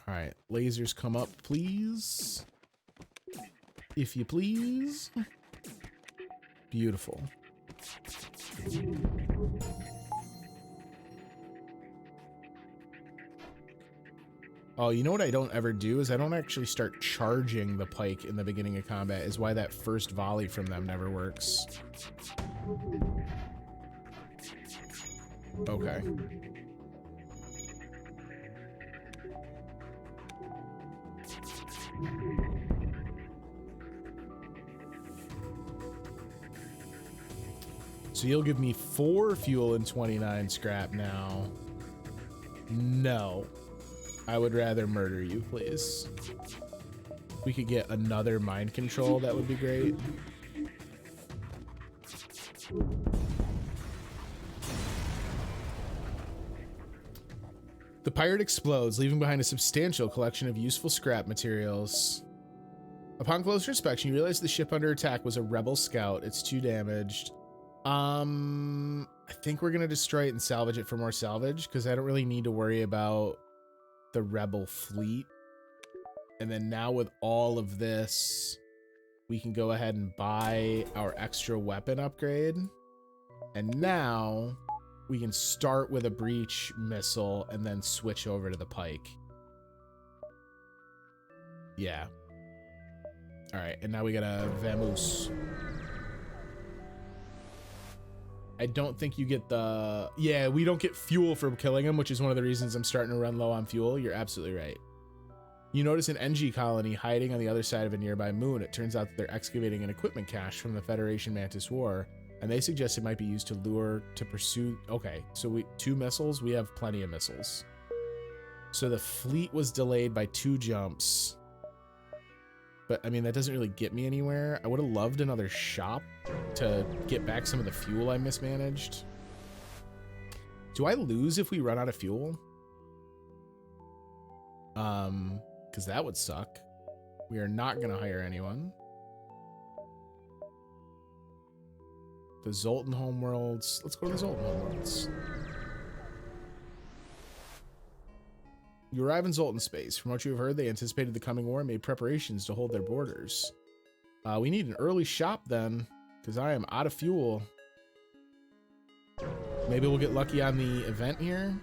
All right, lasers come up, please. If you please. Beautiful. Oh, you know what I don't ever do is I don't actually start charging the pike in the beginning of combat, is why that first volley from them never works. Okay. So you'll give me 4 fuel and 29 scrap now. No. I would rather murder you, please. If we could get another mind control, that would be great. The pirate explodes, leaving behind a substantial collection of useful scrap materials. Upon closer inspection, you realize the ship under attack was a rebel scout. It's 2 damaged. I think we're gonna destroy it and salvage it for more salvage, because I don't really need to worry about the rebel fleet. And then now with all of this, we can go ahead and buy our extra weapon upgrade. And now we can start with a breach missile and then switch over to the pike. Yeah. All right, and now we got a vamoose. I don't think you get the... Yeah, we don't get fuel from killing him, which is one of the reasons I'm starting to run low on fuel. You're absolutely right. You notice an NG colony hiding on the other side of a nearby moon. It turns out that they're excavating an equipment cache from the Federation Mantis War, and they suggest it might be used to lure to pursue... Okay, so 2 missiles? We have plenty of missiles. So the fleet was delayed by 2 jumps. But, I mean, that doesn't really get me anywhere. I would have loved another shop to get back some of the fuel I mismanaged. Do I lose if we run out of fuel? Because that would suck. We are not going to hire anyone. The Zoltan homeworlds. Let's go to the Zoltan homeworlds. You arrive in Zoltan space. From what you have heard, they anticipated the coming war and made preparations to hold their borders. We need an early shop then, because I am out of fuel. Maybe we'll get lucky on the event here.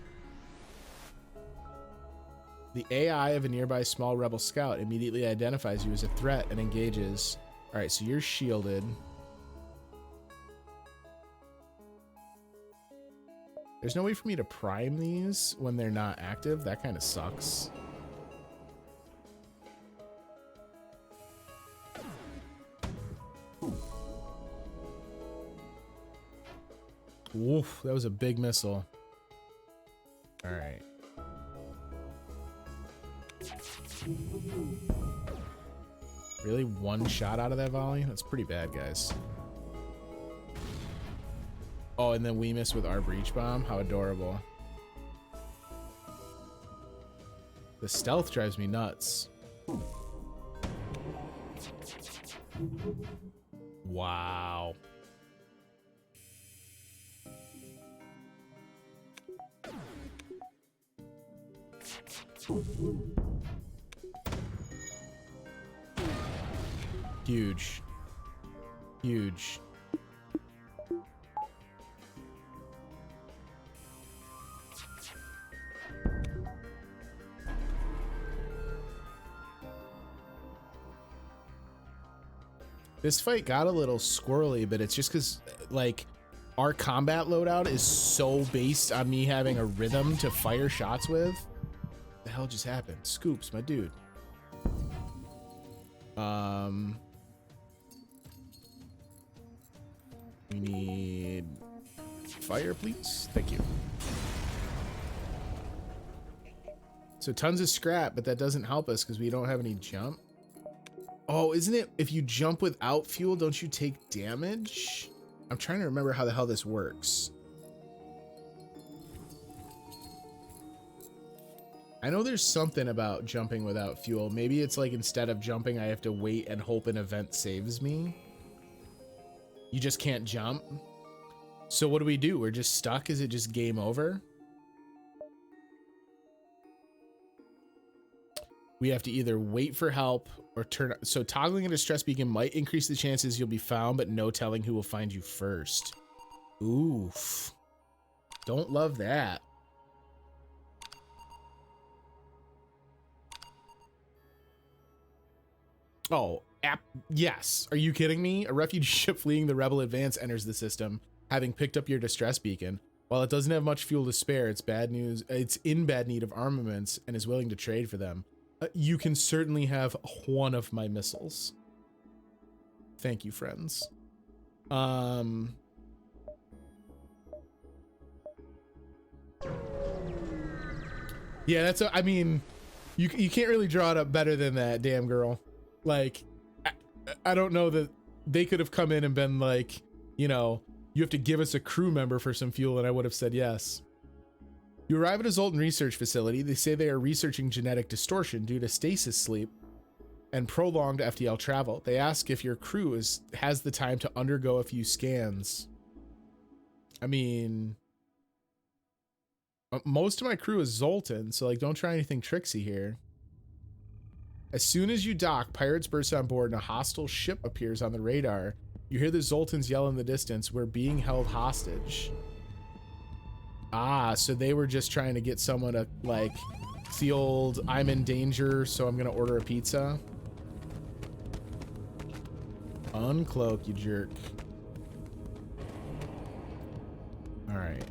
The AI of a nearby small rebel scout immediately identifies you as a threat and engages. All right, so you're shielded. There's no way for me to prime these when they're not active. That kind of sucks. Oof, that was a big missile. All right. Really? 1 shot out of that volley? That's pretty bad, guys. Oh, and then we miss with our breach bomb. How adorable. The stealth drives me nuts. Wow. Huge. Huge. This fight got a little squirrely, but it's just because, like, our combat loadout is so based on me having a rhythm to fire shots with. What the hell just happened? Scoops, my dude. We need fire, please. Thank you. So tons of scrap, but that doesn't help us because we don't have any jump. Oh, isn't it if you jump without fuel, don't you take damage? I'm trying to remember how the hell this works. I know there's something about jumping without fuel. Maybe it's like instead of jumping, I have to wait and hope an event saves me. You just can't jump. So what do? We're just stuck? Is it just game over? We have to either wait for help or turn. So toggling a distress beacon might increase the chances you'll be found, but no telling who will find you first. Oof. Don't love that. Oh, yes. Are you kidding me? A refuge ship fleeing the rebel advance enters the system, having picked up your distress beacon. While it doesn't have much fuel to spare, it's bad news. It's in bad need of armaments and is willing to trade for them. You can certainly have one of my missiles. Thank you, friends. Yeah, that's I mean, you can't really draw it up better than that, damn girl. Like, I don't know that they could have come in and been like, you know, you have to give us a crew member for some fuel, and I would have said yes. You arrive at a Zoltan research facility. They say they are researching genetic distortion due to stasis sleep and prolonged FTL travel. They ask if your crew has the time to undergo a few scans. I mean, most of my crew is Zoltan, so like, don't try anything tricksy here. As soon as you dock, pirates burst on board and a hostile ship appears on the radar. You hear the Zoltans yell in the distance, "We're being held hostage." Ah, so they were just trying to get someone to, like, it's the old, I'm in danger, so I'm gonna order a pizza. Uncloak, you jerk. All right.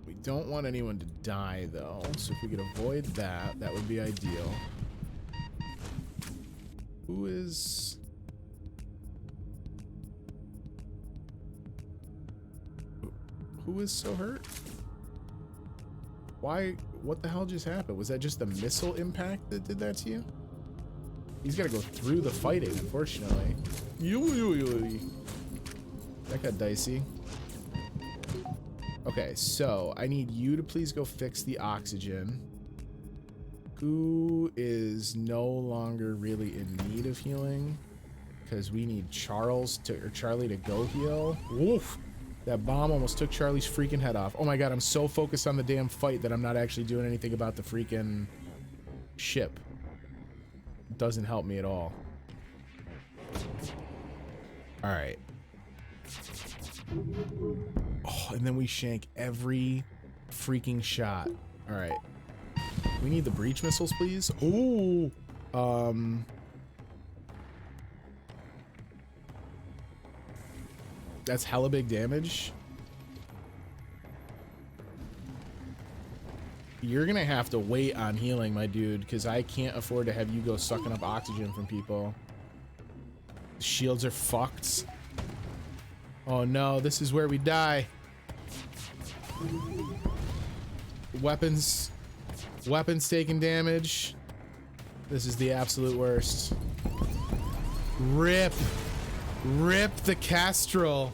We don't want anyone to die, though, so if we could avoid that, that would be ideal. Who is so hurt? Why? What the hell just happened? Was that just the missile impact that did that to you? He's got to go through the fighting, unfortunately. That got dicey. Okay, so I need you to please go fix the oxygen. Who is no longer really in need of healing? Because we need Charlie to go heal. Woof! That bomb almost took Charlie's freaking head off. Oh my god, I'm so focused on the damn fight that I'm not actually doing anything about the freaking ship. It doesn't help me at all. Alright. Oh, and then we shank every freaking shot. Alright. We need the breach missiles, please. Ooh. That's hella big damage. You're gonna have to wait on healing, my dude, because I can't afford to have you go sucking up oxygen from people. The shields are fucked. Oh no, this is where we die. Weapons taking damage. This is the absolute worst. Rip the Kestrel.